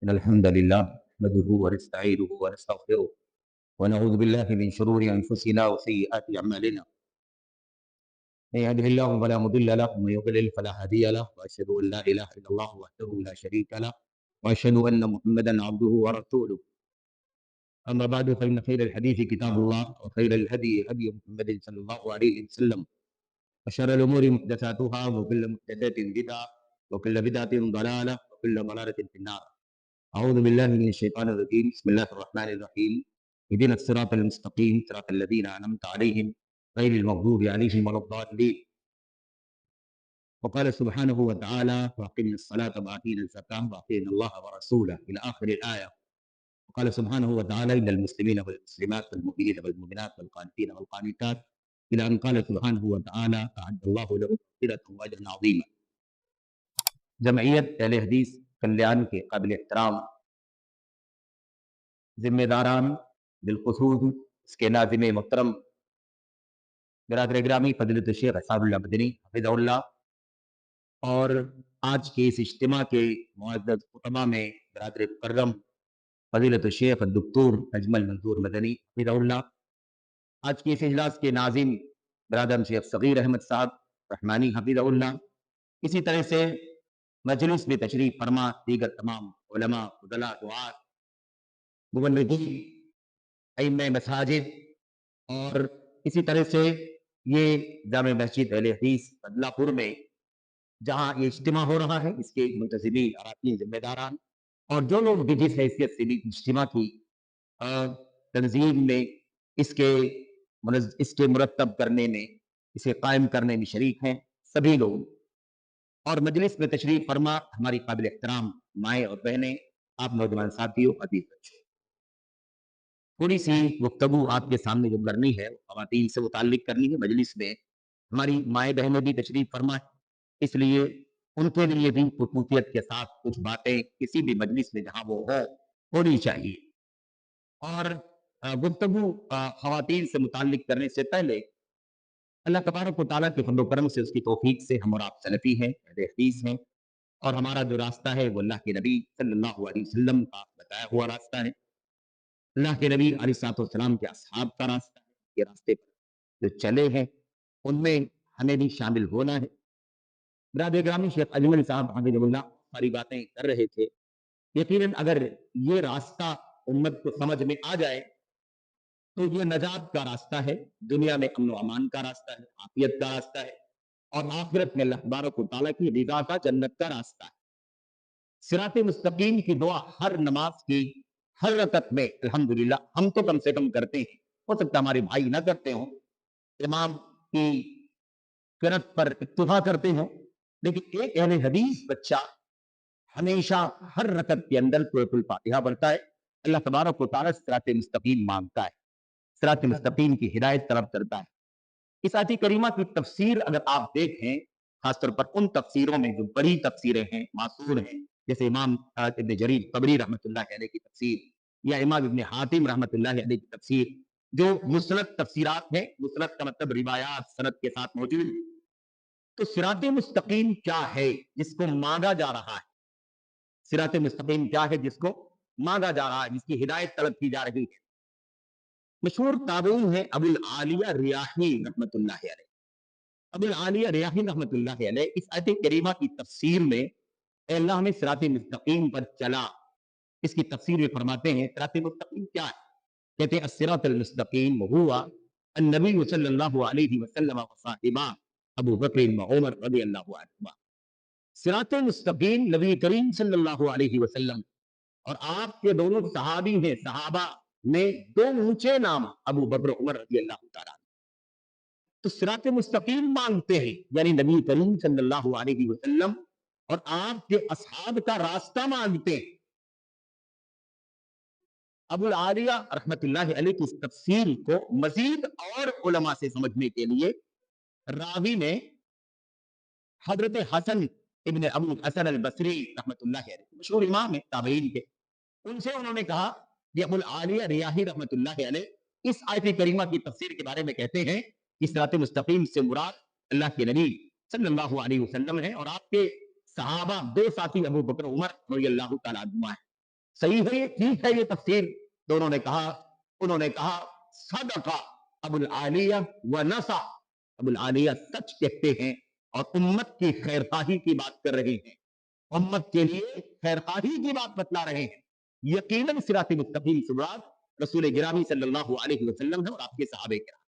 إن الحمد لله نحمده ونستعينه ونستغفره ونعوذ بالله من شرور أنفسنا وسيئات أعمالنا. من يهده الله فلا مضل له ومن يضلل فلا هادي له، وأشهد أن لا إله إلا الله وحده لا شريك له، وأشهد أن محمدا عبده ورسوله. أما بعد فإن خير الحديث كتاب الله، وخير الهدي هدي محمد صلى الله عليه وسلم، وشر الأمور محدثاتها، وكل محدثة بدعة، وكل بدعة ضلالة، وكل ضلالة في النار. أعوذ بالله من الشيطان الرجيم. بسم الله الرحمن الرحيم. اهدنا الصراط المستقيم صراط الذين أنعمت عليهم غير المغضوب عليهم ولا الضالين. وقال سبحانه وتعالى: وأقمنا الصلاة وآتينا الزكاة وأطيعنا الله ورسوله إلى آخر الآية. وقال سبحانه وتعالى: إن المسلمين والمسلمات والمؤمنين والمؤمنات والقانتين والقانتات إلى أن قال سبحانه وتعالى: أعد الله لهم مغفرة وأجرا عظيما. جمعیت اہل حدیث کلیان کے قابل احترام ذمہ داران، بالخصوص اس کے ناظم محترم برادر گرامی فضیلت الشیخ اسعد اللہ مدنی حفظہ اللہ، اور آج کے اس اجتماع کے معزز خطبہ میں برادر مکرم فضیلت الشیخ الدکتور اجمل منظور مدنی حفظہ اللہ، آج کے اس اجلاس کے ناظم برادر شیخ صغیر احمد صاحب رحمانی حفظہ اللہ، اسی طرح سے مجلس میں تشریف فرما دیگر تمام علماء، فضلاء، دعات، مبلغین، ائمہ مساجد، اور اسی طرح سے یہ جامع مسجد اہل حدیث بدلہ پور میں جہاں یہ اجتماع ہو رہا ہے، اس کے منتظمین، اراکین، ذمہ داران، اور جو لوگ بھی جس حیثیت سے بھی اجتماع کی تنظیم میں، اس کے مرتب کرنے میں، اسے قائم کرنے میں شریک ہیں، سبھی لوگ، اور مجلس میں تشریف فرما ہماری قابل احترام مائیں اور بہنیں، آپ نوجوان ساتھیوں، عزیز بچوں، تھوڑی سی گفتگو آپ کے سامنے جو کرنی ہے خواتین سے متعلق کرنی ہے۔ مجلس میں ہماری مائیں بہنیں بھی تشریف فرما ہے، اس لیے ان کے لیے بھی خصوصیت کے ساتھ کچھ باتیں کسی بھی مجلس میں جہاں وہ ہونی چاہیے۔ اور گفتگو خواتین سے متعلق کرنے سے پہلے اللہ تبارک و تعالیٰ کے فضل و کرم سے، اس کی توفیق سے ہم اور آپ سلفی ہیں، اہل حدیث ہیں، اور ہمارا جو راستہ ہے وہ اللہ کے نبی صلی اللہ علیہ وسلم کا بتایا ہوا راستہ ہے، اللہ کے نبی علیہ الصلوۃ والسلام کے اصحاب کا راستہ ہے۔ یہ راستے پر جو چلے ہیں ان میں ہمیں بھی شامل ہونا ہے۔ برادر گرامی شیخ اجمل صاحب حفظہ اللہ ساری باتیں کر رہے تھے، یقیناً اگر یہ راستہ امت کو سمجھ میں آ جائے تو یہ نجات کا راستہ ہے، دنیا میں امن و امان کا راستہ ہے، عافیت کا راستہ ہے، اور آخرت میں اللہ تبارک و تعالیٰ کی رضا کا، جنت کا راستہ ہے۔ صراط مستقیم کی دعا ہر نماز کی ہر رکعت میں الحمدللہ ہم تو کم سے کم کرتے ہیں، ہو سکتا ہمارے بھائی نہ کرتے ہوں، امام کی قرأت پر اکتفا کرتے ہوں، لیکن ایک اہل حدیث بچہ ہمیشہ ہر رکعت کے اندر سورۃ الفاتحہ پڑھتا ہے، اللہ تبارک و تعالیٰ صراط مستقیم مانگتا ہے، صراط مستقیم کی ہدایت طلب کرتا ہے۔ اس آیت کریمہ کی تفسیر اگر آپ دیکھیں، خاص طور پر ان تفسیروں میں جو بڑی تفسیریں ہیں، معصور ہیں، جیسے امام ابن جریر طبری رحمۃ اللہ علیہ کی تفسیر، یا امام ابن حاتم رحمۃ اللہ علیہ کی تفسیر، جو مسند تفسیرات ہیں، مسند کا مطلب روایات سند کے ساتھ موجود ہیں، تو صراط مستقیم کیا ہے جس کو مانگا جا رہا ہے؟ صراط مستقیم کیا ہے جس کو مانگا جا رہا ہے، جس کی ہدایت طلب کی جا رہی ہے؟ مشہور تابعی ہیں ابو العالیہ ریاحی رحمۃ اللہ علیہ۔ ابو العالیہ ریاحی رحمۃ اللہ علیہ اس آیت کریمہ کی تفسیر میں، اے اللہ ہمیں صراط مستقیم پر چلا، اس کی تفسیر میں فرماتے ہیں صراط مستقیم کیا ہے؟ کہتے ہیں الصراط المستقیم ہوا النبی صلی اللہ علیہ وسلم وصاحبہ ابو بکر و عمر رضی اللہ عنہما۔ صراط مستقیم نبی کریم صلی اللہ علیہ وسلم اور آپ کے دونوں صحابی ہیں، صحابہ میں دو اونچے نام ابو بکر و عمر رضی اللہ تعالیٰ، تو صراط مستقیم مانگتے ہیں، یعنی نبی کریم صلی اللہ علیہ وسلم اور آپ کے اصحاب کا راستہ مانگتے ہیں۔ ابو العالیہ رحمت اللہ علیہ کی اس تفسیر کو مزید اور علماء سے سمجھنے کے لیے راوی نے حضرت حسن ابن ابو حسن البصری رحمت اللہ علیہ، مشہور امام ہیں تابعین کے، ان سے انہوں نے کہا کہ ابو العالیہ ریاحی رحمت اللہ علیہ اس آیت کریمہ کی تفسیر کے بارے میں کہتے ہیں کہ صراط مستقیم سے مراد اللہ کے نبی صلی اللہ علیہ وسلم ہے، اور آپ کے صحابہ دو ساتھی ابو بکر عمر رضی اللہ تعالیٰ عنہما ہیں۔ صحیح ہے یہ, ٹھیک ہے یہ تفسیر. تو انہوں نے کہا صدقہ ابو العالیہ و نصح. ابو العالیہ سچ کہتے ہیں اور امت کی خیرخواہی کی بات کر رہے ہیں, امت کے لیے خیرخواہی کی بات بتلا رہے ہیں. یقیناً صراط مستقیم صراط رسول گرامی صلی اللہ علیہ وسلم ہے اور آپ کے صحابہ کرام.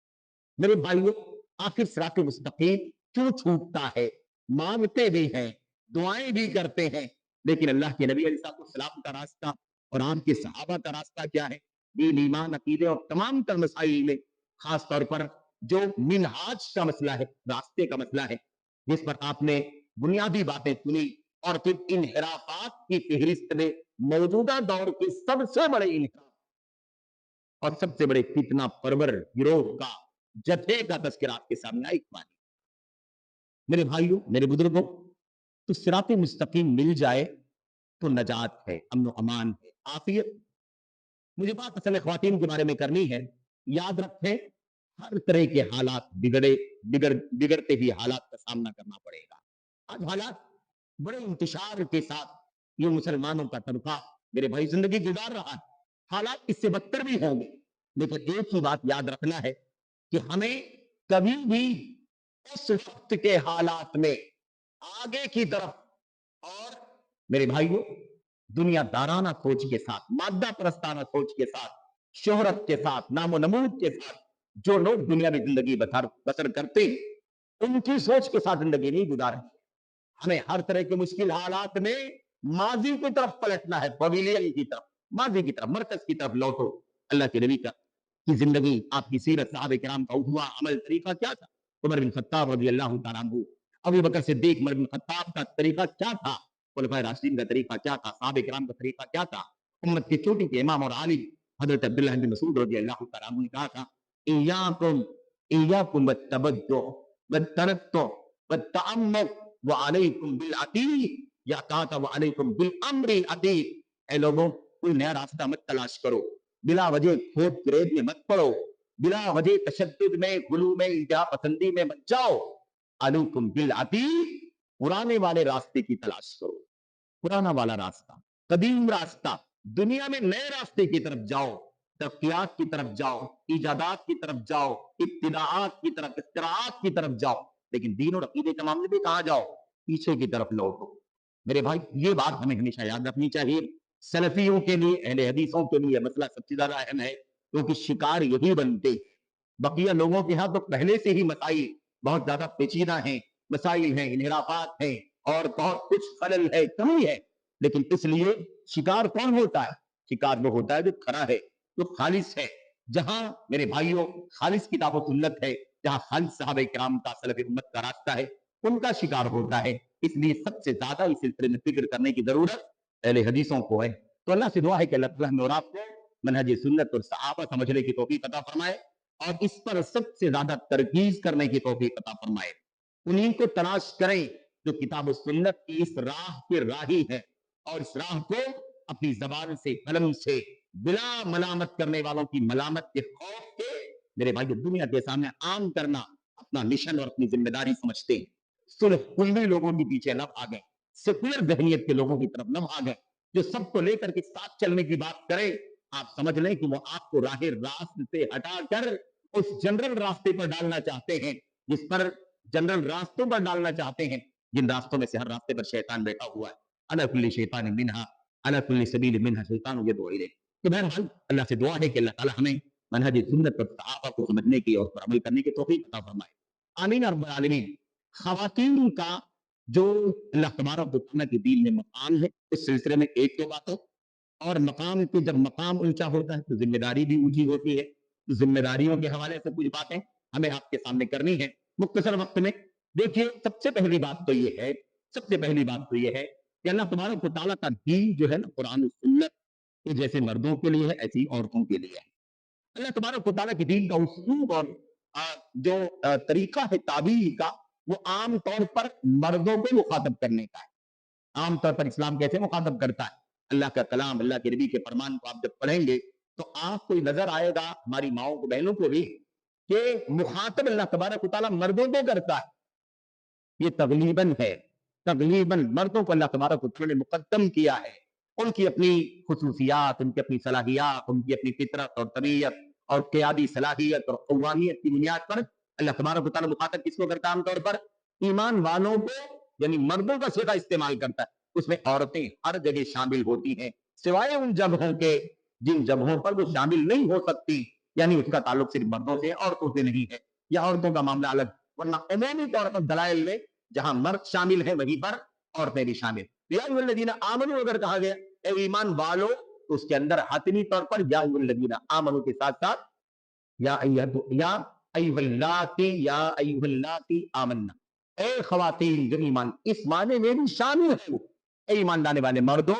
میرے بھائیو, آخر صراط مستقیم کیوں چھوٹتا ہے؟ مانگتے بھی ہیں, دعائیں بھی کرتے ہیں, لیکن اللہ کے نبی علیہ السلام کا راستہ اور آپ کے صحابہ کا راستہ کیا ہے؟ دین, ایمان, عقیدے اور تمام تر مسائل میں خاص طور پر جو منہاج کا مسئلہ ہے, راستے کا مسئلہ ہے, جس پر آپ نے بنیادی باتیں سنی, اور پھر انحرافات کی فہرست میں موجودہ دور کے سب سے بڑے انحراف اور سب سے بڑے فتنہ پرور گروہ کا جتھے کا تذکرہ آپ کے سامنے آئی. میرے بھائیوں, میرے بزرگوں, تو صراط مستقیم مل جائے تو نجات ہے, امن و امان ہے, عافیت. مجھے بات اصل خواتین کے بارے میں کرنی ہے. یاد رکھیں, ہر طرح کے حالات بگڑتے ہوئے حالات کا سامنا کرنا پڑے گا. آج حالات بڑے انتشار کے ساتھ یہ مسلمانوں کا طبقہ میرے بھائی زندگی گزار رہا ہے. حالات اس سے بدتر بھی ہوں گے, لیکن ایک ہی بات یاد رکھنا ہے کہ ہمیں کبھی بھی اس وقت کے حالات میں آگے کی طرف اور میرے بھائیوں دنیا دارانہ سوچ کے ساتھ, مادہ پرستانہ سوچ کے ساتھ, شہرت کے ساتھ, نام و نمود کے ساتھ جو لوگ دنیا میں زندگی بسر کرتے ہیں, ان کی سوچ کے ساتھ زندگی نہیں گزاریں. ہمیں ہر طرح کے مشکل حالات میں ماضی کی طرف پلٹنا ہے, پویلین کی طرف, ماضی کی طرف, مرکز کی طرف لوٹو. اللہ کے نبی کی زندگی, آپ کی سیرت, صحابہ کرام کا اٹھوا عمل, طریقہ کیا تھا؟ عمر بن خطاب رضی اللہ تعالیٰ عنہ, ابو بکر صدیق, عمر بن خطاب کا طریقہ کیا تھا؟ خلفائے راشدین کا طریقہ کیا تھا؟ صحابہ کرام کا طریقہ کیا تھا؟ امت کی چوٹی کے امام اور عالم حضرت عبداللہ بن مسعود رضی اللہ تعالیٰ عنہ نے کہا تھا, ایاکم والتبدع والتنطع والتعمق وعلیکم بالعتیق, یا کہا تھا وعلیکم بالامر العتیق, اے لوگوں کوئی نیا راستہ مت تلاش کرو, بلا وجہ کھود کرید میں مت پڑو, بلا وجہ تشدد میں, غلو میں, انتہا پسندی میں مت جاؤ. علیکم بالعتیق, پرانے والے راستے کی تلاش کرو. پرانا والا راستہ, قدیم راستہ, دنیا میں نئے راستے کی طرف جاؤ, ترقیات کی طرف جاؤ, ایجادات کی طرف جاؤ, ابتداعات کی طرف, اختراعات کی طرف جاؤ, لیکن دین اور عقیدے کے معاملے میں کہاں جاؤ؟ پیچھے کی طرف لوٹو. میرے بھائی یہ بات ہمیں ہمیشہ یاد رکھنی چاہیے. سلفیوں کے لیے, اہل حدیثوں کے لیے مسئلہ سب سے زیادہ اہم ہے, کیونکہ شکار یہی بنتے. بقیہ لوگوں کے ہاں تو پہلے سے ہی مسائل بہت زیادہ پیچیدہ ہیں, مسائل ہیں, انحرافات ہیں, اور بہت کچھ خلل ہے, کمی ہے. لیکن اس لیے شکار کون ہوتا ہے؟ شکار وہ ہوتا ہے جو کھڑا ہے, جو خالص ہے. جہاں میرے بھائیوں خالص کتاب و سنت ہے, جہاں خالص صحابہ کرام کا, سلف امت کا راستہ ہے, ان کا شکار ہوتا ہے. اس لیے سب سے زیادہ اس سلسلے میں فکر کرنے کی ضرورت اہل حدیثوں کو ہے. تو اللہ سے دعا ہے کہ اللہ تعالیٰ ہمیں اور آپ کو منہج سنت اور صحابہ سمجھنے کی توفیق عطا فرمائے, اور اس پر سب سے زیادہ ترکیز کرنے کی توفیق عطا فرمائے. انہیں کو تلاش کریں جو کتاب و سنت کی اس راہ کے راہی ہے, اور اس راہ کو اپنی زبان سے, قلم سے, بلا ملامت کرنے والوں کی ملامت کے خوف کے میرے بھائی دنیا کے سامنے عام کرنا اپنا مشن اور اپنی ذمہ داری سمجھتے ہیں. صرف کلوی لوگوں کے پیچھے نہ بھاگیں, سیکولر ذہنیت کے لوگوں کی طرف نہ بھاگیں, جو سب کو لے کر کے ساتھ چلنے کی بات کریں. آپ سمجھ لیں کہ وہ آپ کو راہ راست سے ہٹا کر اس جنرل راستے پر ڈالنا چاہتے ہیں, جس پر جنرل راستوں پر ڈالنا چاہتے ہیں, جن راستوں میں سے ہر راستے پر شیطان بیٹھا ہوا ہے. علی کل شیطان منہا علی کل سبیل منہا شیطان یدعو الیہ. تو بہرحال اللہ سے دعا ہے کہ اللہ تعالی ہمیں منہج سنت اور صحابہ کو سمجھنے کی اور پر عمل کرنے کی توفیق عطا فرمائے. آمین رب العالمین. خواتین کا جو اللہ تبارک و تعالیٰ کے دین میں مقام ہے, اس سلسلے میں ایک دو باتوں, اور مقام کے جب مقام اونچا ہوتا ہے تو ذمہ داری بھی اونچی ہوتی ہے. ذمہ داریوں کے حوالے سے کچھ باتیں ہمیں آپ کے سامنے کرنی ہے مختصر وقت میں. دیکھیے سب سے پہلی بات تو یہ ہے, کہ اللہ تبارک و تعالیٰ کا دین جو ہے نا, قرآن و سنت, یہ جیسے مردوں کے لیے ہے ایسی ہی عورتوں کے لیے ہے. اللہ تبارک و تعالیٰ کے دین کا اسلوب اور جو طریقہ ہے تعبیر کا, وہ عام طور پر مردوں کو مخاطب کرنے کا ہے. عام طور پر اسلام کیسے مخاطب کرتا ہے؟ اللہ کا کلام, اللہ کے نبی کے فرمان کو آپ جب پڑھیں گے تو آپ کو نظر آئے گا, ہماری ماؤں کو, بہنوں کو بھی, کہ مخاطب اللہ تبارک و تعالیٰ مردوں کو کرتا ہے. یہ تغلیباً ہے, تغلیباً مردوں کو اللہ تبارک و تعالیٰ نے مقدم کیا ہے. उनकी अपनी खसूसियात, उनकी अपनी सलाहियात, उनकी अपनी फितरत और तबीयत और क़ियादी सलाहियत और क़व्वामियत की बुनियाद पर अल्लाह तबारक व तआला मुखातब किसको करता है? आमतौर पर ईमान वालों को, यानी मर्दों का सिगा इस्तेमाल करता है। उसमें औरतें हर जगह शामिल होती हैं, सिवाय उन जगहों के जिन जगहों पर वो शामिल नहीं हो सकती, यानी उसका ताल्लुक सिर्फ मर्दों से, औरतों से नहीं है, या औरतों का मामला अलग। वरना उमूमी तौर पर दलाइल में जहां मर्द शामिल है वहीं पर औरतें भी शामिल। या अय्युहल्लज़ीना आमनू अगर कहा गया ए ईमान वालो, तो उसके अंदर हतमी तौर पर या अय्युहल्लज़ीना आमनू के साथ साथ या अय्युहल्लाती आमन्ना, ए खवातीन जो ईमान, इस माने में भी शामिल है वो, ए ईमान लाने वाले मर्दों,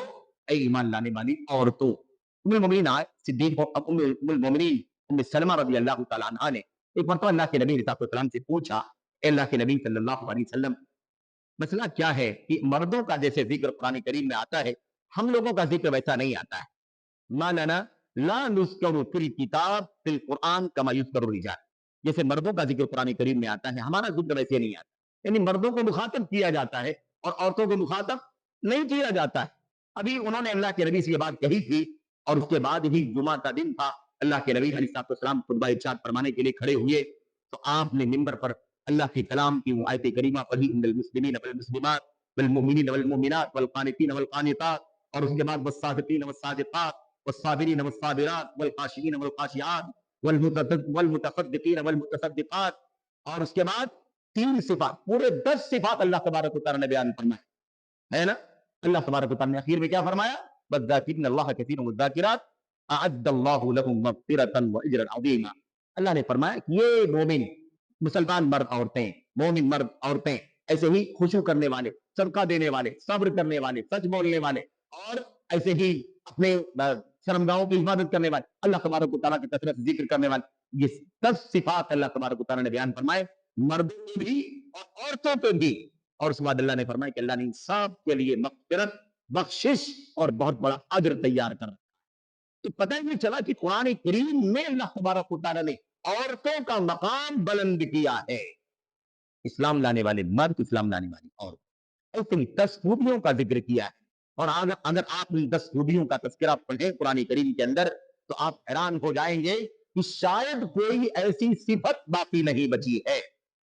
ए ईमान लाने वाली औरतों। उम्मुल मोमिनीन सिद्दीक उम्मुल मोमिनीन उम्मे सलमा रज़ी अल्लाह तआला अन्हा ने एक मरतबा अल्लाह के नबी सल्लल्लाहु से पूछा, ए अल्लाह के नबी सल्लल्लाहु अलैहि वसल्लम, मसला क्या है कि मर्दों का जैसे जिक्र कुरान करीम में आता है, हम लोगों का जिक्र वैसा नहीं आता है। मानना ला नुज़करु फिल किताब फिल कुरान कमा युज़करु रिजाल, जैसे मर्दों का जिक्र कुरान करीम में आता है, हमारा जिक्र वैसे नहीं आता। यानी मर्दों को मुखातब किया जाता है और औरतों को मुखातब नहीं किया जाता है। अभी उन्होंने अल्लाह के नबी से ये बात कही थी और उसके बाद ही जुमा का दिन था। अल्लाह के नबी अलैहिस्सलाम खुतबा इरशाद फरमाने के लिए खड़े हुए, तो आपने मिंबर पर अल्लाह के कलाम की वो आयत करीमा पढ़ी, इन्नल मुस्लिमीन वल मुस्लिमात वल मुमिनीन वल मुमिनात वल कानितीन वल कानितात, और उसके बाद वस्सादिकीन वस्सादिकात वस्साबिरीन वस्साबिरात वल खाशिईन वल खाशिआत वल मुतसद्दिकीन वल मुतसद्दिकात, और उसके बाद 3 सिफात, पूरे 10 सिफात अल्लाह तबारक व तआला ने बयान फरमाए, है ना? अल्लाह तबारक व तआला ने आखिर में क्या फरमाया? वज़्ज़ाकिरीन अल्लाह कसीरन वज़्ज़ाकिरात अअद्दल्लाहु लहुम मग़फ़िरतन व अजरन अज़ीमा। अल्लाह ने फरमाया कि ये मोमिन मुसलमान मर्द औरतें, मोमिन मर्द औरतें, ऐसे ही खुशू करने वाले, सदका देने वाले, सब्र करने वाले, सच बोलने वाले, और ऐसे ही अपने शर्मगाहों की हिफाजत करने वाले, अल्लाह तबारक व तआला की कसरत जिक्र करने वाले, ये 10 सिफात अल्लाह तबारक व तआला ने बयान फरमाए, मर्दों में भी और औरतों पे भी। और उसके बाद अल्लाह ने फरमाया कि अल्लाह ने इन सब के लिए मग़फ़िरत, बख्शिश और बहुत बड़ा अज्र तैयार कर रखा। तो पता ही नहीं चला कि कुरान करीम में अल्लाह तबारक व तआला ने औरतों का मकाम बुलंद किया है। इस्लाम लाने वाले मर्द, इस्लाम लाने वाली औरत, ऐसे ही 10 खूबियों का जिक्र किया है। और अगर अगर आप इन 10 खूबियों का तज़किरा पढ़ें कुरान करीम के अंदर, तो आप हैरान हो जाएंगे कि शायद कोई ऐसी सिफत बाकी नहीं बची है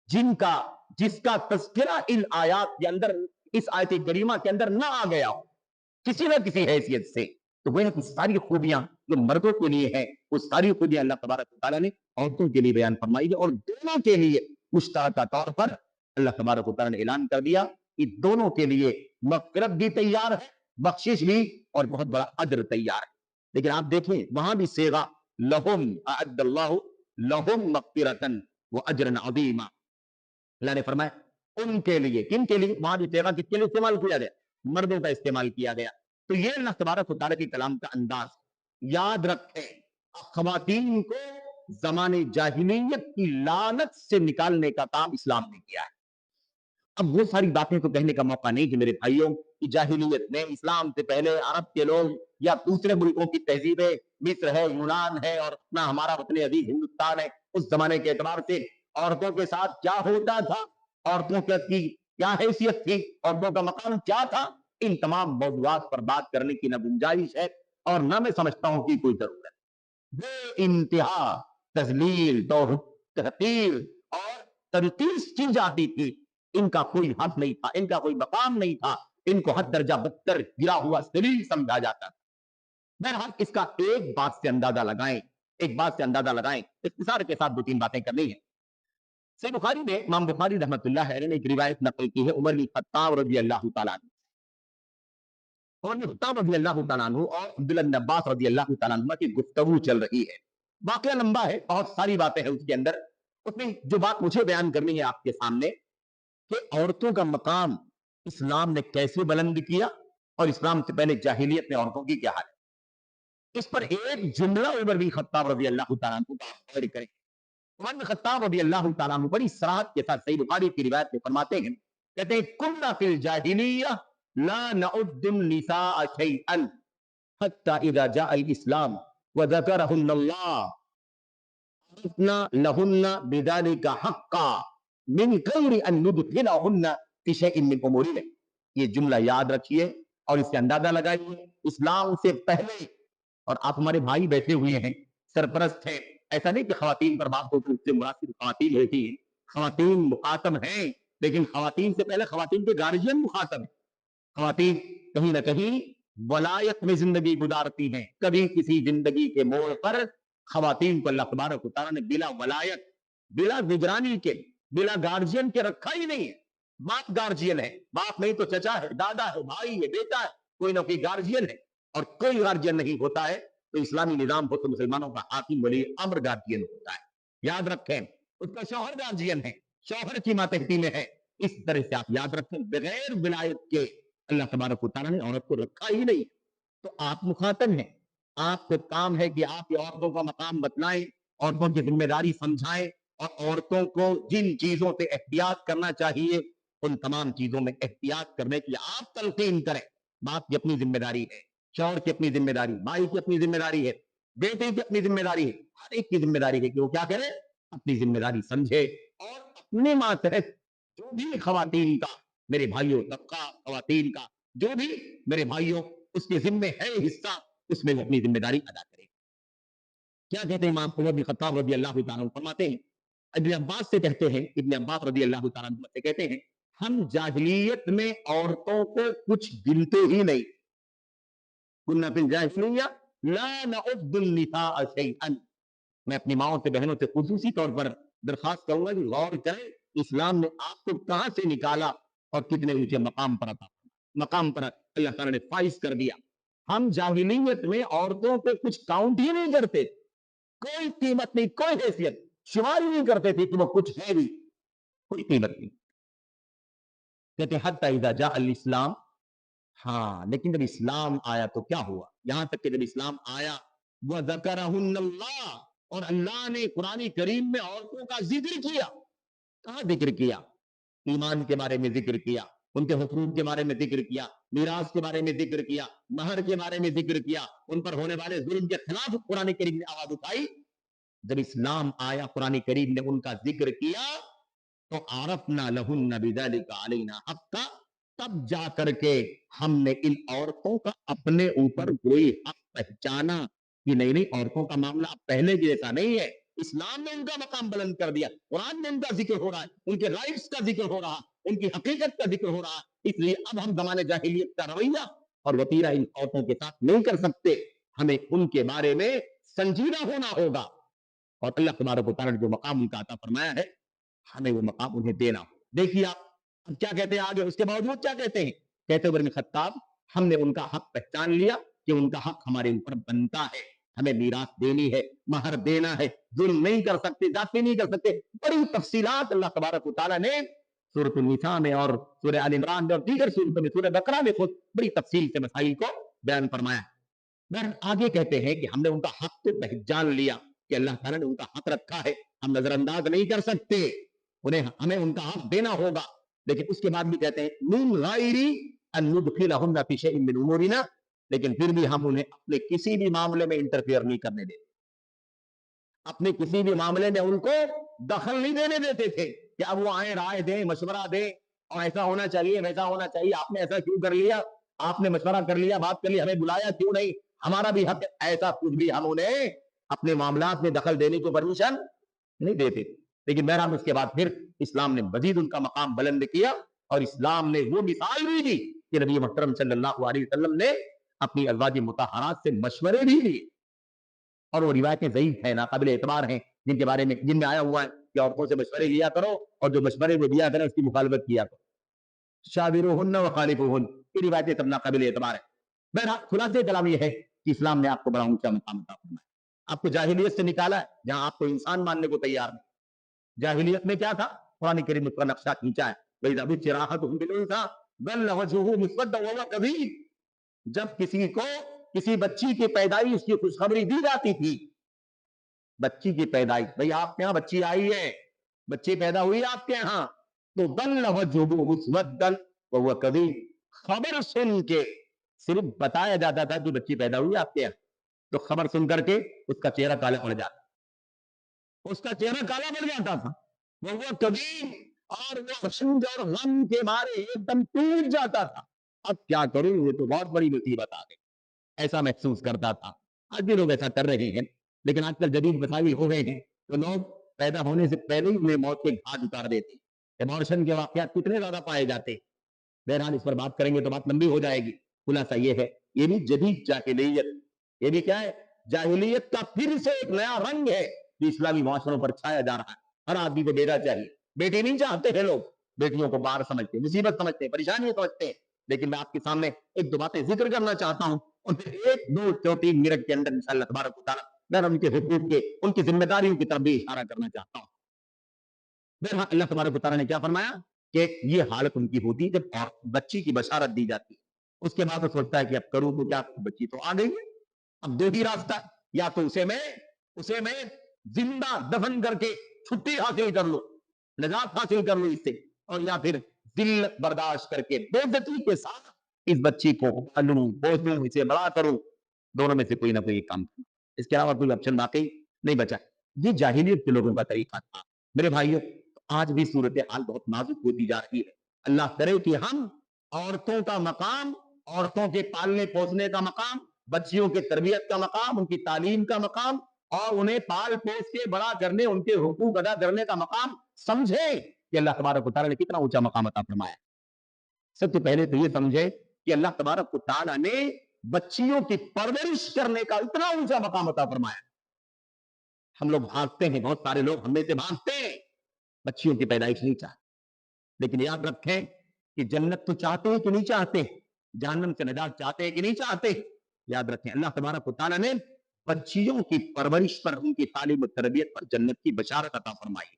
जिनका जिसका तज़किरा इन आयात के अंदर, इस आयत करीमा के अंदर ना आ गया हो किसी न किसी हैसियत से। तो वह सारी खूबियां जो मर्दों के लिए है, वो सारी खूबियां अल्लाह तबारक व तआला ने औरतों के लिए बयान फरमाई है, और दोनों के लिए मुश्तरका तौर पर अल्लाह तबारक व तआला ने ऐलान कर दिया कि दोनों के लिए मग़फ़िरत भी तैयार है, बख्शिश भी, और बहुत बड़ा अज्र तैयार है। लेकिन आप देखें वहां भी सेगा लहुम अअद्दल्लाहु लहुम मग़फ़िरतन व अज्रन अज़ीमा। अल्लाह ने फरमाया उनके लिए, किन के लिए? वहां भी सेगा किसके लिए इस्तेमाल किया गया? मर्दों का इस्तेमाल किया गया। तो ये अल्लाह तबारक व तआला के कलाम का अंदाज। याद रखें, ख़वातीन को ज़माने जाहिलियत की लानत से निकालने का काम इस्लाम ने किया है। अब वो सारी बातें तो कहने का मौका नहीं कि मेरे भाइयों की जाहिलियत में इस्लाम से पहले अरब के लोग या दूसरे मुल्कों की तहजीबें, मिस्र है, यूनान है, और अपना हमारा वतन अजीज हिंदुस्तान है, उस जमाने के एतबार से औरतों के साथ क्या होता था, औरतों की क्या हैसियत थी, औरतों का मकाम क्या था, इन तमाम मौजूदात पर बात करने की न गुंजाइश है और न मैं समझता हूं कि कोई जरूरत। बेइंतहा तजलील, तहकीर और तनकीस की जाती थी। इनका कोई हक नहीं था, इनका कोई मकाम नहीं था, इनको हद दर्जा बदतर गिरा हुआ सलील समझा जाता था। बहरहाल इसका एक बात से अंदाजा लगाएं, एक बात से अंदाजा लगाएं, इख्तिसार के साथ 2-3 बातें करनी है। सही बुखारी में इमाम बुखारी रहमतुल्लाह अलैह ने एक रिवायत नकल की है उमर बिन खत्ताब रज़ियल्लाहु तआला अन्हु, उमर बिन खत्ताब रज़ियल्लाहु तआला अन्हु और अब्दुल्लाह बिन अब्बास रज़ियल्लाहु तआला अन्हुमा की गुफ्तगू चल रही है। वाक़या लंबा है, बहुत सारी बातें हैं उसके अंदर। उसमें जो बात मुझे बयान करनी है आपके सामने कि औरतों का मकाम इस्लाम ने कैसे बुलंद किया और इस्लाम से पहले जाहिलियत में औरतों की क्या हालत। इस पर एक जुमला उमर बिन खत्ताब रज़ियल्लाहु तआला अन्हु का गौर करें। उमर बिन खत्ताब रज़ियल्लाहु तआला अन्हु बड़ी सराहत के साथ सही बुखारी की रिवायत में फरमाते हैं, कहते हैं कुन्ना फिल जाहिलिय्यह ला नउद्दुन निसाअ शैअन हत्ता इज़ा जाअ अल इस्लाम व ज़करहुन्नल्लाह अरफ़ना लहुन्ना बिज़ालिका हक्का मिन गैरि अन नुदखिलहुन्ना फी शैइन मिन उमूरिना। ये जुमला याद रखिए, اور اس سے اندازہ لگائیے اسلام سے پہلے، اور آپ ہمارے بھائی بیٹھے ہوئے ہیں، سرپرست ہیں، ایسا نہیں کہ خواتین پر بات ہو تو اس سے مراد صرف خواتین ہوتی ہیں، خواتین مخاطب ہیں، لیکن خواتین سے پہلے خواتین کے گارجین مخاطب ہیں۔ خواتین کہیں نہ کہیں ولایت میں زندگی گزارتی ہیں، کبھی کسی زندگی کے موڑ پر خواتین کو اللہ تبارک و تعالیٰ نے بلا ولایت، بلا نگرانی کے، بلا گارجین کے رکھا ہی نہیں ہے۔ باپ گارجین ہے، باپ نہیں تو چچا ہے، دادا ہے، بھائی ہے، بیٹا ہے، کوئی نہ کوئی گارجین ہے، اور کوئی گارجین نہیں ہوتا ہے تو اسلامی نظام ہو تو مسلمانوں کا حاکم ولی امر گارجین ہوتا ہے۔ یاد رکھیں، اس کا شوہر گارجین ہے، شوہر کی ماتحتی میں ہے۔ اس طرح سے آپ یاد رکھیں، بغیر ولایت کے اللہ تبارک و تعالیٰ نے عورت کو رکھا ہی نہیں۔ تو آپ مخاطب ہیں، آپ کا کام ہے کہ آپ عورتوں کا مقام بتلائیں، عورتوں کی ذمہ داری سمجھائیں، اور عورتوں کو جن چیزوں سے احتیاط کرنا چاہیے ان تمام چیزوں میں احتیاط کرنے کی آپ تلقین کریں۔ باپ کی اپنی ذمہ داری ہے، شوہر کی اپنی ذمہ داری، بھائی کی اپنی ذمہ داری ہے، بیٹے کی اپنی ذمہ داری ہے، ہر ایک کی ذمہ داری ہے کہ وہ کیا کرے، اپنی ذمہ داری سمجھے، اور اپنے ماتحت جو بھی خواتین کا، میرے بھائیوں طبقہ خواتین کا جو بھی میرے بھائیوں اس کے ذمہ ہے حصہ، اس میں وہ اپنی ذمہ داری ادا کرے۔ کیا کہتے ہیں امام عمر بن خطاب رضی اللہ تعالیٰ عنہ، فرماتے ہیں، ابن عباس سے کہتے ہیں، ابن عباس رضی اللہ تعالیٰ عنہ سے کہتے ہیں، ہم جاہلیت میں عورتوں کو کچھ گنتے ہی نہیں، كنا في الجاہلیہ لا نعد النساء شیئا۔ میں اپنی ماؤں سے بہنوں سے خصوصی طور پر درخواست کروں گا کہ غور کریں، اسلام نے آپ کو کہاں سے نکالا اور کتنے اونچے مقام پر مقام پر اللہ تعالیٰ نے فائز کر دیا۔ ہم جاہلیت میں عورتوں کو کچھ کاؤنٹ ہی نہیں کرتے، کوئی قیمت نہیں، کوئی حیثیت شمار ہی نہیں کرتے تھے کہ وہ کچھ ہے بھی، کوئی قیمت نہیں۔ کہتے حتی اذا جاء الاسلام، ہاں لیکن جب اسلام آیا تو کیا ہوا، یہاں تک کہ جب اسلام آیا وَذَكَرَهُنَّ اللَّهُ، اور اللہ نے قرآن کریم میں عورتوں کا ذکر کیا۔ کہاں ذکر کیا؟ ایمان کے بارے میں ذکر کیا، ان کے حقوق کے بارے میں ذکر کیا، میراث کے بارے میں ذکر کیا، مہر کے بارے میں ذکر کیا، ان پر ہونے والے ظلم کے خلاف قرآن کریم نے آواز اٹھائی۔ جب اسلام آیا قرآن کریم نے ان کا ذکر کیا تو عرفنا لہن بذلک علینا حقا، تب جا کر کے ہم نے ان عورتوں کا اپنے اوپر کوئی حق پہچانا کہ نہیں نہیں، عورتوں کا معاملہ اب پہلے جیسا نہیں ہے، اسلام نے ان کا مقام بلند کر دیا، قرآن میں ان کا ذکر ہو رہا ہے، ان کے رائٹس کا ذکر ہو رہا ہے، ان کی حقیقت کا ذکر ہو رہا ہے۔ اس لیے اب ہم زمانے جاہلیت کا رویہ اور وتیرہ ان عورتوں کے ساتھ نہیں کر سکتے، ہمیں ان کے بارے میں سنجیدہ ہونا ہوگا، اور اللہ تبارک و تعالیٰ نے جو مقام ان کا عطا فرمایا ہے ہمیں وہ مقام انہیں دینا ہو۔ دیکھیے آپ اب کیا کہتے ہیں آگے، اس کے باوجود کیا کہتے ہیں، کہتے عمر بن خطاب ہم نے ان کا حق پہچان لیا کہ ان کا حق ہمارے اوپر بنتا ہے، ہمیں میراث دینی ہے، مہر دینا ہے، ظلم نہیں کر سکتے، زیادتی نہیں کر سکتے۔ بڑی تفصیلات اللہ تبارک و تعالیٰ نے سورۃ النساء میں اور سورہ آل عمران میں اور دیگر سورتوں میں، سورہ بقرہ میں خود بڑی تفصیل سے مسائل کو بیان فرمایا ہے۔ بہرحال آگے کہتے ہیں کہ ہم نے ان کا حق تو پہچان لیا کہ اللہ تعالیٰ نے ان کا حق رکھا ہے، ہم نظر انداز نہیں کر سکتے، ہمیں ان کا حق دینا ہوگا، لیکن اس کے بعد بھی کہتے ہیں من غیر ان ندخلہن فی شیء من امورنا، لیکن پھر بھی ہم انہیں اپنے کسی بھی معاملے میں انٹرفیئر نہیں کرنے دیتے، اپنے کسی بھی معاملے میں ان کو دخل نہیں دینے دیتے تھے کہ اب وہ آئیں رائے دیں، مشورہ دیں، اور ایسا ہونا چاہیے ویسا ہونا چاہیے، آپ نے ایسا کیوں کر لیا، آپ نے مشورہ کر لیا، بات کر لی، ہمیں بلایا کیوں نہیں، ہمارا بھی حق، ایسا کچھ بھی ہم انہیں اپنے معاملات میں دخل دینے کو پرمیشن نہیں دیتے تھے۔ لیکن بہرحال اس کے بعد پھر اسلام نے مزید ان کا مقام بلند کیا، اور اسلام نے وہ مثال بھی دی کہ نبی محترم صلی اللہ علیہ وسلم نے اپنی ازواج مطہرات سے مشورے بھی دیے، اور وہ روایتیں ضعیف ہیں، ناقابل اعتبار ہیں، جن کے بارے میں جن میں آیا ہوا ہے کہ عورتوں سے مشورے لیا کرو اور جو مشورے وہ دیا کریں اس کی مخالفت کیا کرو، شاوروہن وخالفوہن، یہ روایتیں سب ناقابل اعتبار ہیں۔ بہرحال خلاصہ کلام یہ ہے کہ اسلام نے آپ کو بڑا اونچا مقام عطا فرمایا، آپ کو جاہلیت سے نکالا ہے جہاں آپ کو انسان ماننے کو تیار نہیں۔ جاہلیت میں کیا تھا، قرآن کریم میں نقشہ کھینچا ہے، وَإِذَا بُشِّرَ أَحَدُهُم بِالْأُنثىٰ ظَلَّ وَجْهُهُ مُسْوَدًّا وَهُوَ كَظِيمٌ، جب کسی کو کسی بچی کی پیدائش کی خوشخبری دی جاتی تھی، بچی کی پیدائش، بھئی آپ کے ہاں بچی آئی ہے، بچی پیدا ہوئی آپ کے ہاں، تو ظَلَّ وَجْهُهُ مُسْوَدًّا وَهُوَ كَظِيمٌ، خبر سن کے صرف بتایا جاتا تھا کہ بچی پیدا ہوئی آپ کے یہاں، تو خبر سن کر کے اس کا چہرہ کالا پڑ جاتا، اس کا چہرہ کالا پڑ جاتا تھا، وہ کبھی، اور وہ حسود اور غم کے مارے ایک دم ٹوٹ جاتا تھا، اب کیا करूं, ये तो बहुत बड़ी मुसीबत आ गई, ऐसा महसूस करता था। आज भी लोग ऐसा कर रहे हैं, लेकिन आजकल जदीद वसाइल हो गए हैं तो लोग पैदा होने से पहले ही उन्हें मौत के घाट उतार देते हैं। एबॉर्शन के वाकयात कितने ज्यादा पाए जाते हैं। बहरहाल इस पर बात करेंगे तो बात लंबी हो जाएगी। खुलासा ये है, ये भी जदीद जाहिलियत, ये भी क्या है, जाहिलियत का फिर से एक नया रंग है जो इस्लामी मुआशरों पर छाया जा रहा है। हर आदमी को बेटा चाहिए, बेटी नहीं चाहते हैं लोग, बेटियों को बार समझते हैं, मुसीबत समझते हैं, परेशानी समझते हैं। लेकिन मैं आपके सामने एक दो बातें जिक्र करना चाहता हूं और फिर एक दो चौथी मिनट के अंदर इंशाअल्लाह तबारक व तआला मैं उनके हुकूक के, उनकी जिम्मेदारियों की तरफ भी इशारा करना चाहता हूं। बहरहाल अल्लाह तबारक व तआला ने क्या फरमाया कि ये हालत उनकी होती है जब बच्ची की बशारत दी जाती है, उसके बाद वो सोचता है कि अब करूं तो क्या, बच्ची तो आ गई है, अब दो ही रास्ता है, या तो उसे मैं जिंदा दफन करके छुट्टी हासिल कर लो, निजात हासिल कर लो इससे, और या फिर जिल्लत बर्दाश्त करके बेइज्जती के साथ इस बच्ची को पालूं, पोसूं, इसे बड़ा करूं, दोनों में से कोई ना कोई एक काम करूं, इसके अलावा कोई ऑप्शन बाकी नहीं बचा। ये जाहिलियत के लोगों का तरीका था। मेरे भाइयों, आज भी सूरत हाल बहुत नाजुक होती जा रही है। अल्लाह करे कि हम औरतों का मकाम, औरतों के पालने पोसने का मकाम, बच्चियों के तरबियत का मकाम, उनकी तालीम का मकाम और उन्हें पाल पोस के बड़ा करने, उनके हुकूक अदा करने का मकाम समझे कि अल्लाह तबारक व तआला ने कितना ऊंचा मकाम अता फरमाया। सबसे पहले तो ये समझे कि अल्लाह तबारक व तआला ने बच्चियों की परवरिश करने का इतना ऊंचा मकाम अता फरमाया। हम लोग भागते हैं, बहुत सारे लोग हम में से भागते हैं, बच्चियों की पैदाइश नहीं चाहते, लेकिन याद रखें कि जन्नत तो चाहते हैं कि नहीं चाहते, जहन्नम से निजात चाहते हैं कि नहीं चाहते। याद रखें अल्लाह तबारक व तआला ने बच्चियों की परवरिश पर, उनकी तालीम और तरबियत पर जन्नत की बशारत अता फरमाई।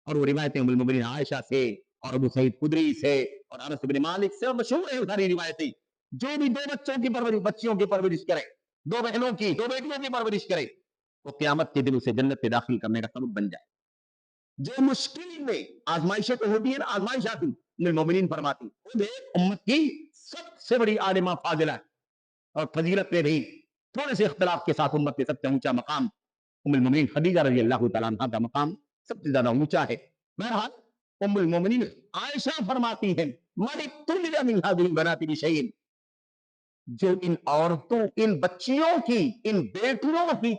और वो रिवायतें उम्मुल मोमिनीन आयशा से और अबू सईद खुदरी से और अनस इब्न मालिक से मशहूर है सारी रिवायतें। जो भी दो बच्चों की परवरिश, बच्चियों की परवरिश करे, दो बहनों की, दो बेटियों की परवरिश करे, वो क़यामत के दिन उसे जन्नत में दाखिल करने का सबब बन जाए। जो मुश्किल में आजमाइशें तो होती है ना, आजमाइश आती, उम्मुल मोमिनीन फरमाती खुद एक उम्मत की सबसे बड़ी आलिमा फाजिला है और फजीलत में भी थोड़े से इख्तिलाफ के साथ उम्मत के सबसे ऊंचा मकाम उम्मुल मोमिनीन खदीजा रज़ी अल्लाह तआला अन्हा का मकाम सबसे ज्यादा ऊंचा है। बहरहाल उम्मुल मोमिनीन आयशा फरमाती हैं, मन इब्तुलिया मिन हादिहिल बनाति बिशैइन, जो इन औरतों, इन बच्चियों की, इन बेटियों की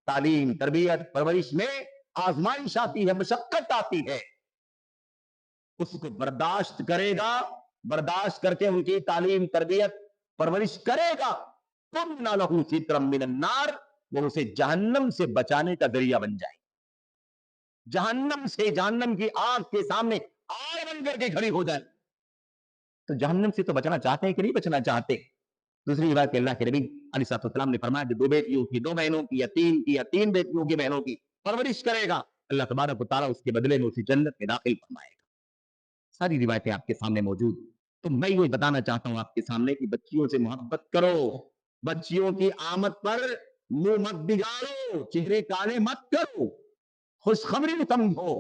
तालीम, तरबियत, परवरिश में आजमाइश आती है, मशक्कत आती है, उसको बर्दाश्त करेगा, बर्दाश्त करके उनकी तालीम, तरबियत, परवरिश करेगा, कुन्ना लहू सित्रम मिनन नार, वो उसे जहन्नम से बचाने का जरिया बन जाए। जहन्नम से, जहन्नम की आग के सामने आग बन करके खड़ी हो जाए। तो जहन्नम से तो बचना चाहते हैं कि नहीं बचना चाहते। दूसरी बात, अल्लाह के नबी अलैहिस्सलाम ने फरमाया कि दो बेटियों की, दो बहनों की, या तीन बेटियों की, बहनों की परवरिश करेगा, अल्लाह तबारक व तआला उसके बदले में उसे जन्नत में दाखिल फरमाएगा। सारी रिवायतें आपके सामने मौजूद। तो मैं ये बताना चाहता हूं आपके सामने कि बच्चियों से मोहब्बत करो, बच्चियों की आमद पर मुंह मत बिगाड़ो, चेहरे काले मत करो, खुशखबरी समझो।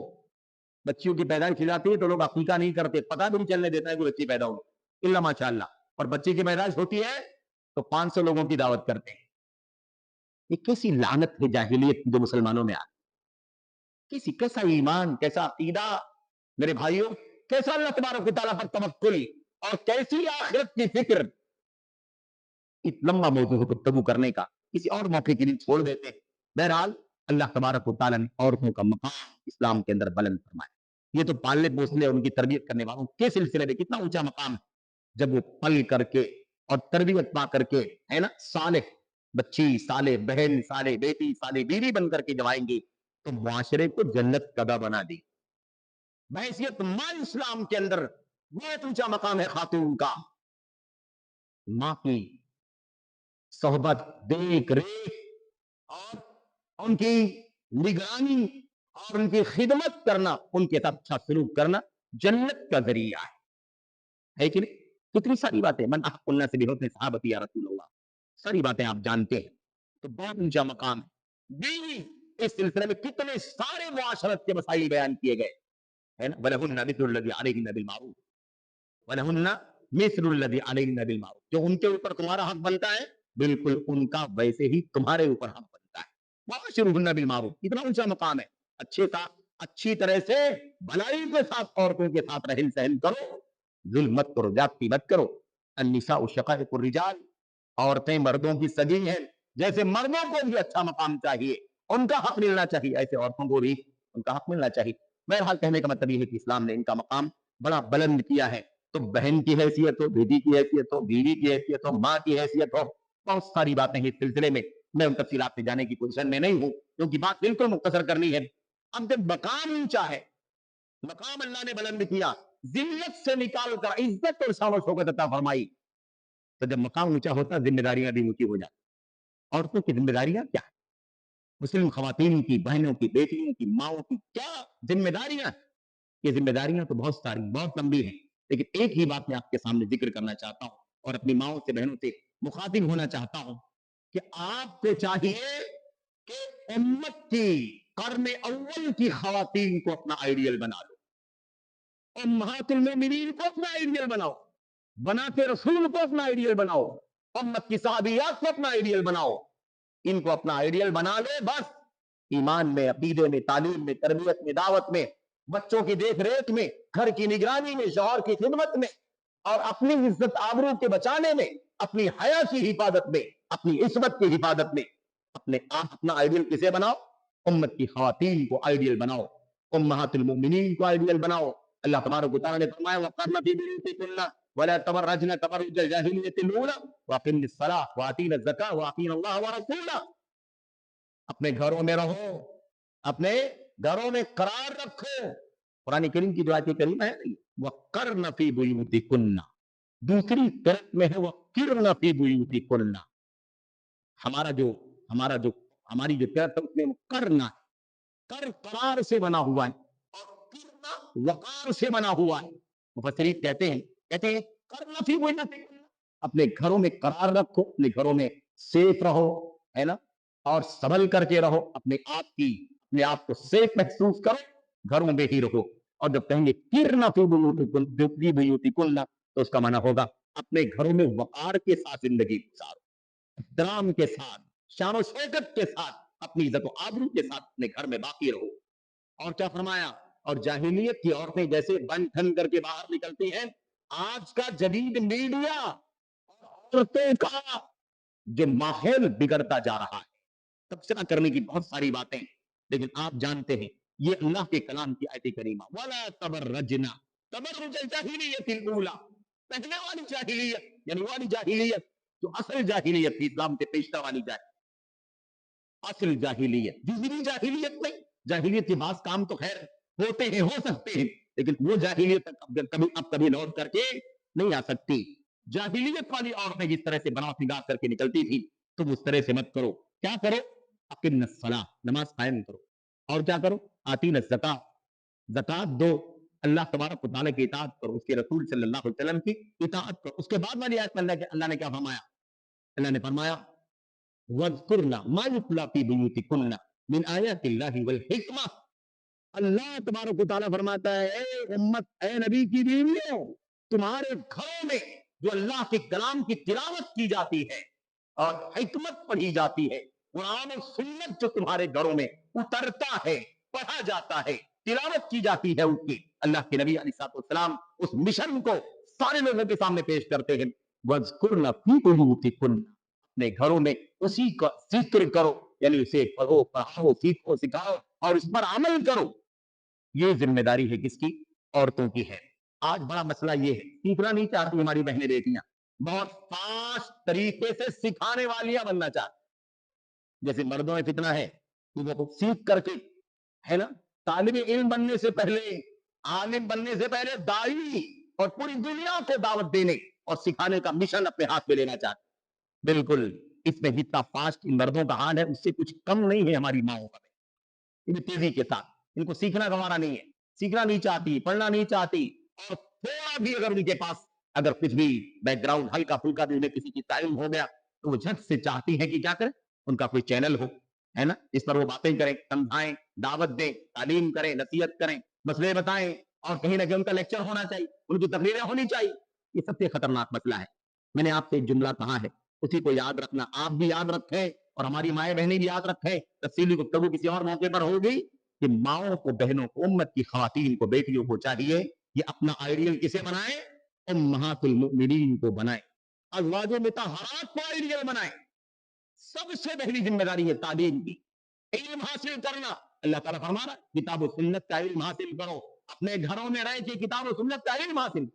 बच्चियों की पैदाइश की जाती है तो लोग अकीका नहीं करते, पता भी नहीं चलने देता है कि बच्ची पैदा हो, इल्ला माशाअल्लाह। और बच्ची की पैदाइश होती है तो 500 लोगों की दावत करते हैं। ये कैसी लानत है जाहिलियत की जो मुसलमानों में आ, किसी कैसा ईमान, कैसा अकीदा मेरे भाइयों, कैसा अल्लाह तबारक व तआला पर तवक्कुल और कैसी आखिरत की फिक्र। इस लंबा मौजू है गुफ्तगू करने का, किसी और मौके के लिए छोड़ देते हैं। बहरहाल अल्लाह तबारक व तआला ने औरतों का मकाम इस्लाम के अंदर बुलंद फरमाया। ये तो पालने पोसने और उनकी तरबियत करने वालों के सिलसिले में कितना ऊंचा मकाम है, जब वो पल करके और तरबियत पा करके, है ना, साले बच्ची, साले बहन, साले बेटी, साले बीवी बन करके जब आएंगी तो मुआशरे को जन्नत कदा बना दी। बहैसियत माँ इस्लाम के अंदर बहुत ऊंचा मकाम है खातून का। माँ की सोहबत, देख रेख और उनकी निगरानी और उनकी खिदमत करना, उनके साथ अच्छा सलूक करना जन्नत का जरिया है कि नहीं। कितनी सारी बातें, मन अहकुल्ला से भी होते सहाबती या रसूल अल्लाह, सारी बातें आप जानते हैं। तो बहुत ऊंचा मकाम है। बीवी, इस सिलसिले में कितने सारे मुआशरत के मसाइल बयान किए गए, है ना। वलहुन्ना मिस्लुल लज़ी अलैहिन्ना बिल मारूफ, वलहुन्ना मिस्लुल लज़ी अलैहिन्ना बिल मारूफ, जो उनके ऊपर तुम्हारा हक बनता है बिल्कुल उनका वैसे ही तुम्हारे ऊपर हक बनता है। वाशिरुहुन्ना बिल मारूफ, इतना ऊंचा मकाम है। अच्छे साथ, अच्छी तरह से भलाई के साथ औरतों के साथ रहन सहन करो, जुल्म मत करो, जाति मत करो। अन्निसाउ शकाइकुर रिजाल, औरतें मर्दों की सगी हैं, जैसे मर्दों को भी अच्छा मकाम चाहिए, उनका हक मिलना चाहिए, ऐसे औरतों को भी उनका हक मिलना चाहिए। बहरहाल कहने का मतलब ये है कि इस्लाम ने इनका मकाम बड़ा बुलंद किया है। तो बहन की हैसियत हो, बेटी की हैसियत हो, बीवी की हैसियत हो, माँ की हैसियत हो, बहुत सारी बातें इस सिलसिले में मैं उन तफसीलात में जाने की पोजीशन में नहीं हूं, क्योंकि बात बिल्कुल मुख्तसर करनी है। अब जब मकाम ऊंचा है, मकाम अल्लाह ने बुलंद किया, जिल्लत से निकाल कर इज्जत और शान और शौकत अता फरमाई, तो जब मकाम ऊंचा होता है जिम्मेदारियां भी ऊंची हो जाती। औरतों की जिम्मेदारियां क्या है? मुस्लिम खवातीन की, बहनों की, बेटियों की, माओ की क्या जिम्मेदारियां? ये जिम्मेदारियां तो बहुत सारी, बहुत लंबी हैं, लेकिन एक ही बात मैं आपके सामने जिक्र करना चाहता हूं और अपनी माओ से, बहनों से मुखातिब होना चाहता हूं कि आपको चाहिए कि उम्मत की कर्ने अव्वल की खवातीन को अपना आइडियल बना लो, उम्महातुल मोमिनीन को अपना आइडियल बनाओ, बनाते रसूल को अपना आइडियल बनाओ, उम्मत की साहबियात को अपना आइडियल बनाओ। इनको अपना आइडियल बना लो, बस ईमान में, अकीदे में, तालीम में, तरबियत में, दावत में, बच्चों की देख रेख में, घर की निगरानी में, शौहर की खिदमत में, और अपनी इज्जत आबरू के बचाने में, अपनी हया की हिफाजत में, अपनी इस्मत की हिफाजत में अपने आप अपना आइडियल किसे बनाओ? उम्मत की खवातीन को आइडियल बनाओ, उम्महातुल मोमिनीन को आइडियल बनाओ। अल्लाह तबारक व तआला ने फरमाया वक़र्न फी बुयूतिकुन्ना वला तबर्रजन तबर्रुजल जाहिलिय्यतिल ऊला वअक़िम्निस सलाह वआतीनज़ ज़काह वअतीअल्लाह व रसूला। अपने घरों में रहो, अपने घरों में करार रखो। कुरान करीम की जो आयत करीमा है, वक़र्न फी बुयूतिकुन्ना, दूसरी तरफ में है वक़िरन फी बुयूतिकुन्ना। हमारा जो हमारा जो हमारी जो तरफ है उसमें करना, कर करार से बना हुआ है और किरना वकार से बना हुआ है। मुफस्सिरीन कहते हैं करना फी बुयूतिकुन्ना, अपने घरों में करार रखो, अपने घरों में सेफ रहो, है ना, और संभल करके रहो, अपने आप को सेफ महसूस करो, घरों में ही रहो। और जब कहेंगे किरना फी बुयूतिकुन्ना, तो उसका माना होगा अपने घरों में वकार के साथ जिंदगी गुजारो, इहतराम के साथ, शान शौकत के साथ, अपनी इज्जत व आबरू के साथ अपने घर में बाकी रहो। और क्या फरमाया? और जाहिलियत की औरतें जैसे बन ठन करके बाहर निकलती हैं, आज का जदीद मीडिया औरतों का जो माहौल बिगड़ता जा रहा है, तबसरा करने की बहुत सारी बातें, लेकिन आप जानते हैं ये अल्लाह के कलाम की आयत करीमा, वला तबर्रजना तबर्रुजल जाहिलियतिल ऊला, पहले वाली जाहिलियत, यानी वाली जाहिलियत जो असल जाहिलियत थी, इस्लाम से पेशता वाली असल जाहिलियत, दूसरी जाहिलियत नहीं। जाहिलियत के बाद काम तो खैर होते हैं, हो सकते हैं, लेकिन वो जाहिलियत अब कभी लौट करके नहीं आ सकती। जाहिलियत वाली औरतें जिस तरह से बना सिंगार करके निकलती थी, तुम उस तरह से मत करो। क्या करो? अकिम सलाह, नमाज कायम करो, और क्या करो? आतीन ज़कात, ज़कात दो, अल्लाह तबारक व तआला की इताअत करो, उसके रसूल सल्लल्लाहु अलैहि वसल्लम की इताअत करो। उसके बाद वाली आयत में अल्लाह ने क्या फरमाया? अल्लाह ने फरमाया वज़कुरना मा युतला फी बुयूतिकुन्ना मिन आयातिल्लाहि वल हिकमा। अल्लाह तबारक व तआला फरमाता है, ए उम्मत, ए नबी की बीवियों, तुम्हारे घरों में जो अल्लाह के कलाम की तिलावत की जाती है और हिकमत पढ़ी जाती है, कुरान और सुन्नत जो तुम्हारे घरों में उतरता है, पढ़ा जाता है, तिलावत की जाती है, उसकी अल्लाह के नबी अलैहिस्सलाम उस मिशन को सारे लोगों के सामने पेश करते हैं। वज़कुरना फी बुयूतिकुन्ना, अपने घरों में उसी का जिक्र करो, यानी उसे पढ़ो, पढ़ाओ, सीखो, सिखाओ और इस पर अमल करो। ये जिम्मेदारी है किसकी? औरतों की है। आज बड़ा मसला ये है, सीखना नहीं चाहती हमारी बहनें बेटियां, बहुत फास्ट तरीके से सिखाने वालियां बनना चाहती। जैसे मर्दों में फितना है कि वो सीख करके, है ना, तालिब इल्म बनने से पहले, आलिम बनने से पहले दाई और पूरी दुनिया को दावत देने और सिखाने का मिशन अपने हाथ में लेना चाहते। बिल्कुल, इसमें जितना फास्ट इन मर्दों का हाल है, उससे कुछ कम नहीं है हमारी माओं का। इतनी तेजी के साथ इनको सीखना गंवारा नहीं है, सीखना नहीं चाहती, पढ़ना नहीं चाहती, और थोड़ा भी अगर उनके पास अगर कुछ भी बैकग्राउंड हल्का फुल्का भी उन्हें किसी चीज का इल्म हो गया, तो वो झट से चाहती है कि क्या करें, उनका कोई चैनल हो, है ना, इस पर वो बातें करें, समझाएं, दावत दें, तालीम करें, नसीहत करें, मसले बताएं, और कहीं ना कहीं उनका लेक्चर होना चाहिए, उनकी तकरीरें होनी चाहिए। ये सबसे खतरनाक मसला है। मैंने आपसे एक जुमला कहा है, उसी को याद रखना, आप भी याद रखें और हमारी माएं बहनें भी याद रखें। तफसीली गुफ्तगू किसी और मौके पर होगी कि माओं को, बहनों को, उम्मत की खवातीन को, बेटियों को चाहिए ये अपना आइडियल किसे बनाए? उम्महातुल मुमिनीन को बनाए। अज़वाज मुतहहारात को आइडियल बनाएं। सबसे पहली जिम्मेदारी है तालीम की, इल्म हासिल करना। अल्लाह ताला फरमा रहा है किताब और सुन्नत का इल्म हासिल करो, अपने घरों में रह के किताब और सुन्नत का इल्म हासिल,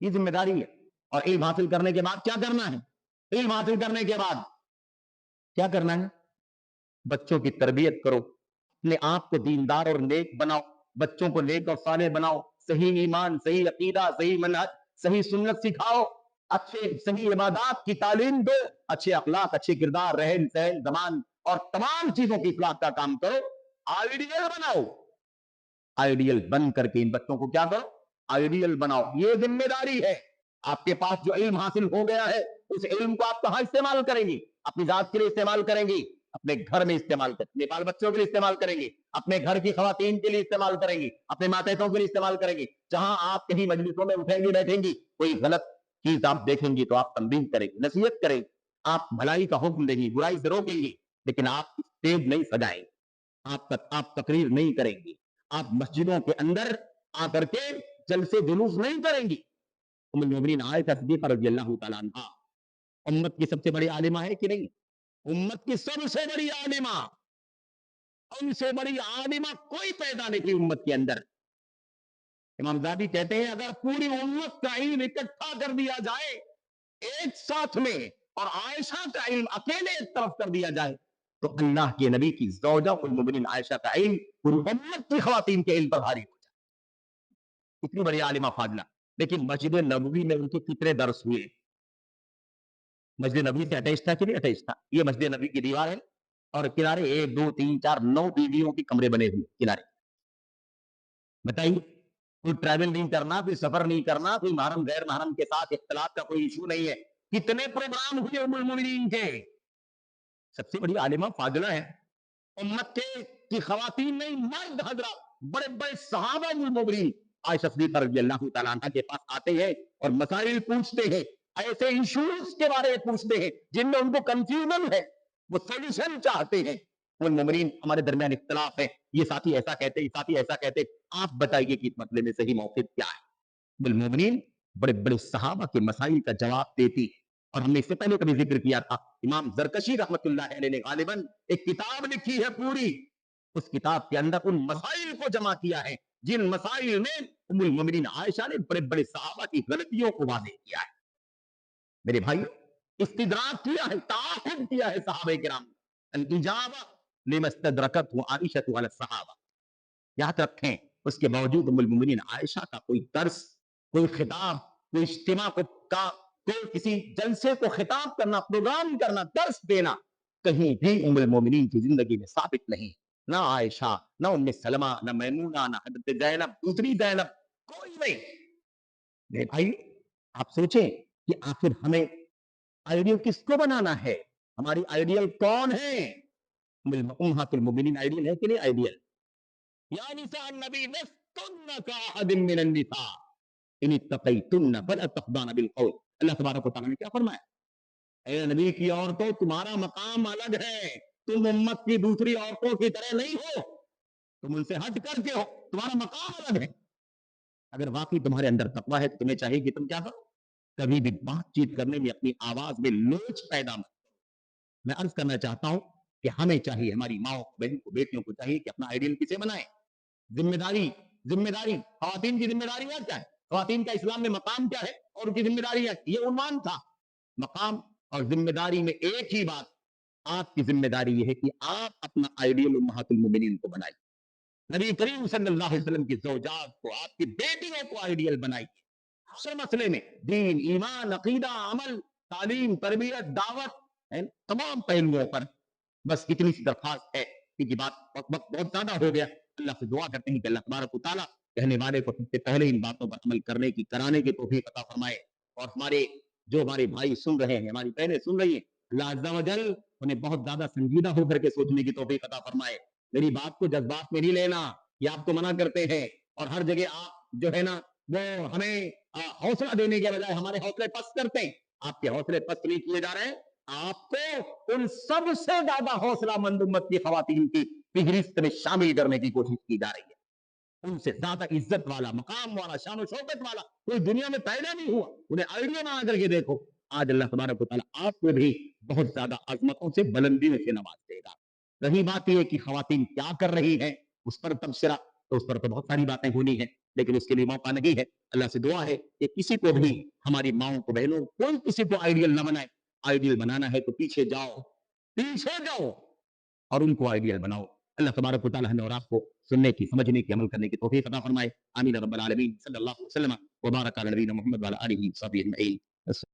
ये जिम्मेदारी है। और इल्म हासिल करने के बाद क्या करना है? इल्म हासिल करने के बाद क्या करना है? बच्चों की तरबियत करो, अपने आप को दीनदार और नेक बनाओ, बच्चों को नेक और सालेह बनाओ, सही ईमान, सही अकीदा, सही मनहज, सही सुन्नत सिखाओ, अच्छे सही इबादत की तालीम दो, अच्छे अखलाक, अच्छे किरदार, रहन सहन, जबान और तमाम चीजों की इस्लाह का काम करो, आइडियल बनाओ। आइडियल बन करके इन बच्चों को क्या करो? आइडियल बनाओ। ये जिम्मेदारी है। आपके पास जो इल्म हासिल हो गया है, उस इल्म को आप कहां इस्तेमाल करेंगे? अपनी जात के लिए इस्तेमाल करेंगे, अपने घर में इस्तेमाल करेंगे, बाल बच्चों के लिए इस्तेमाल करेंगे, अपने घर की खवातीन के लिए इस्तेमाल करेंगे, अपने मातहतों के लिए इस्तेमाल करेंगे। जहां आप कहीं मजलिसों में उठेंगे बैठेंगी, कोई गलत चीज आप देखेंगी तो आप तंबीह करेंगे, नसीहत करेंगे, आप भलाई का हुक्म देंगे, बुराई से रोकेंगे, लेकिन आप स्टेज नहीं सजाएंगे, आप तकरीर नहीं करेंगी, आप मस्जिदों के अंदर आकर के जलसे जुलूस नहीं करेंगी। उम्मुल मोमिनीन आयशा सिद्दीक़ा रज़ियल्लाहु तआला अन्हा उम्मत की सबसे बड़ी आलिमा है कि नहीं? उम्मत की सबसे बड़ी आलिमा, उनसे बड़ी आलिमा कोई पैदा नहीं की उम्मत के अंदर। इमाम ज़ाहबी कहते हैं अगर पूरी उम्मत का इल्म इकट्ठा कर दिया जाए एक साथ में और आयशा का इल्म अकेले एक तरफ कर दिया जाए तो अल्लाह के नबी की ज़ौजा उम्मुल मोमिनीन आयशा का इल्म पूरी उम्मत की ख़वातीन के इल्म पर भारी हो जाए। इतनी बड़ी आलिमा फाजिला। लेकिन मस्जिद नबवी में उनके कितने दर्स हुए? मस्जिद नबी से अटैच था कि नहीं अटैच था? ये मस्जिद नबी की दीवार है और किनारे 1 2 3 4 9 बीवियों के कमरे बने हुए किनारे। बताइए, कोई ट्रैवल नहीं करना, कोई सफर नहीं करना, कोई महरम गैर महरम के साथ इख्तिलात का कोई इशू नहीं है। कितने प्रोग्राम हुए उम्मुल मोमिनीन के? सबसे बड़ी आलिमा फाजिला है। उम्मत के की खवातीन नहीं, मर्द हजरात, बड़े बड़े सहाबा उम्मुल मोमिनीन आयशा सिद्दीक़ा रज़ियल्लाहु तआला अन्हा के पास आते हैं और मसाइल पूछते हैं, ऐसे इश्यूज के बारे में पूछते हैं जिनमें उनको कंफ्यूजन है, वो सॉल्यूशन चाहते हैं। उम्मुल मोमिनीन हमारे दरमियान इख्तिलाफ है, ये साथी ऐसा कहते, ये साथी ऐसा कहते, आप बताइए कि इस मसले में सही मौक़िफ़ क्या है? उम्मुल मोमिनीन बड़े बड़े सहाबा के मसाइल का जवाब देती। और हमने इससे पहले कभी जिक्र किया था, इमाम ज़रकशी रहमतुल्लाह अलैह ने गालिबन एक किताब लिखी है पूरी, उस किताब के अंदर उन मसाइल को जमा किया है जिन मसाइल में उम्मुल मोमिनीन आयशा ने बड़े बड़े सहाबा की गलतियों को वाज़ेह किया है। मेरे भाई, इस्तिदराक किया है, ताक़ुब किया है सहाबा किराम, अल इजाबा लिमस्तदरकत आयशा अला सहाबा। याद रखें, उसके बावजूद उम्मुल मोमिनीन आयशा का कोई दर्स, कोई खिताब, कोई इज्तिमा को का कोई किसी जलसे को खिताब करना, प्रोग्राम करना, दर्स देना कहीं भी उम्मुल मोमिनीन की जिंदगी में साबित नहीं। ना आयशा, ना उम्मे सलमा, ना मैमूना, ना हज़रत ज़ैनब, दूसरी ज़ैनब, कोई नहीं। मेरे भाई, आप सोचें कि आखिर हमें आइडियल किसको बनाना है? हमारी आइडियल कौन है? उम्महातुल मोमिनीन आइडियल है कि नहीं आइडियल? या निसा नबी लस्तुन्ना कअहदिम मिनन निसा इन इत्तक़ैतुन्ना फला तख़्ज़अन बिल क़ौल। अल्लाह तबारक व तआला ने क्या फरमाया? ए नबी की औरतों, तुम्हारा मकाम अलग है, तुम उम्मत की दूसरी औरतों की तरह नहीं हो, तुम उनसे हट करके हो, तुम्हारा मकाम अलग है। अगर वाकई तुम्हारे अंदर तकवा है तो तुम्हें चाहिए कि तुम क्या करो? कभी भी बातचीत करने में अपनी आवाज में लोच पैदा मत। मैं अर्ज करना चाहता हूं कि हमें चाहिए, हमारी माओ बहन को, बेटियों को चाहिए कि अपना आइडियल किसे बनाए? जिम्मेदारी, जिम्मेदारी खवातीन की जिम्मेदारियां क्या है? खवातीन का इस्लाम में मकाम क्या है और उनकी जिम्मेदारियां, ये उन्वान था। मकाम और जिम्मेदारी में एक ही बात, आपकी जिम्मेदारी यह है कि आप अपना आइडियल उम्महातुल मोमिनीन को बनाइए, नबी करीम सल्लल्लाहु अलैहि वसल्लम की ज़ौजात को, आपकी बेटियों को आइडियल बनाइए। हर मसले में दीन, ईमान, अकीदा, अमल, तालीम, तरबियत, दावत, तमाम पहलुओं पर। बस इतनी सी दरखास्त है कि बात वक्त बहुत ज्यादा हो गया। अल्लाह से दुआ करते हैं कि अल्लाह तबारक व तआला कहने वाले को सबसे पहले इन बातों पर अमल करने की, कराने की तौफीक अता फरमाए। और हमारे भाई सुन रहे हैं, हमारी बहनें सुन रही हैं, अल्लाह अज़्ज़ा व जल उन्हें बहुत ज्यादा संजीदा होकर के सोचने की तौफीक अता फरमाए। मेरी बात को जज्बात में नहीं लेना, ये आपको मना करते हैं और हर जगह आप जो है ना वो हमें हौसला देने के बजाय हमारे हौसले पस्त करते हैं। आपके हौसले पस्त नहीं किए जा रहे हैं, आपको उन सबसे ज्यादा हौसलामंद उम्मत की खवातीन की फिहरिस्त में शामिल करने की कोशिश की जा रही है। उनसे ज्यादा इज्जत वाला, मकाम वाला, शान शौकत वाला कोई दुनिया में पैदा नहीं हुआ। उन्हें आइडिया ना आकर के देखो, آج اللہ تبارک و تعالیٰ آپ کو بھی بہت زیادہ عظمتوں سے بلندیوں سے نواز دے گا. رہی بات یہ کہ خواتین کیا کر رہی ہیں اس پر تبصرہ، تو اس پر تو بہت ساری باتیں ہونی ہیں، لیکن اس کے لیے موقع نہیں ہے. اللہ سے دعا ہے کہ کسی کو بھی، ہماری ماؤں کو، بہنوں، کوئی کسی کو آئیڈیل نہ بنائے. آئیڈیل بنانا ہے تو پیچھے جاؤ، پیچھے جاؤ اور ان کو آئیڈیل بناؤ. اللہ تبارک و تعالیٰ ہمیں اور آپ کو سننے کی، سمجھنے کی، عمل کرنے کی توفیق عطا فرمائے. آمین رب العالمین. صلی اللہ علیہ وسلم وبارک علی نبینا محمد وعلی آلہ وصحبہ اجمعین.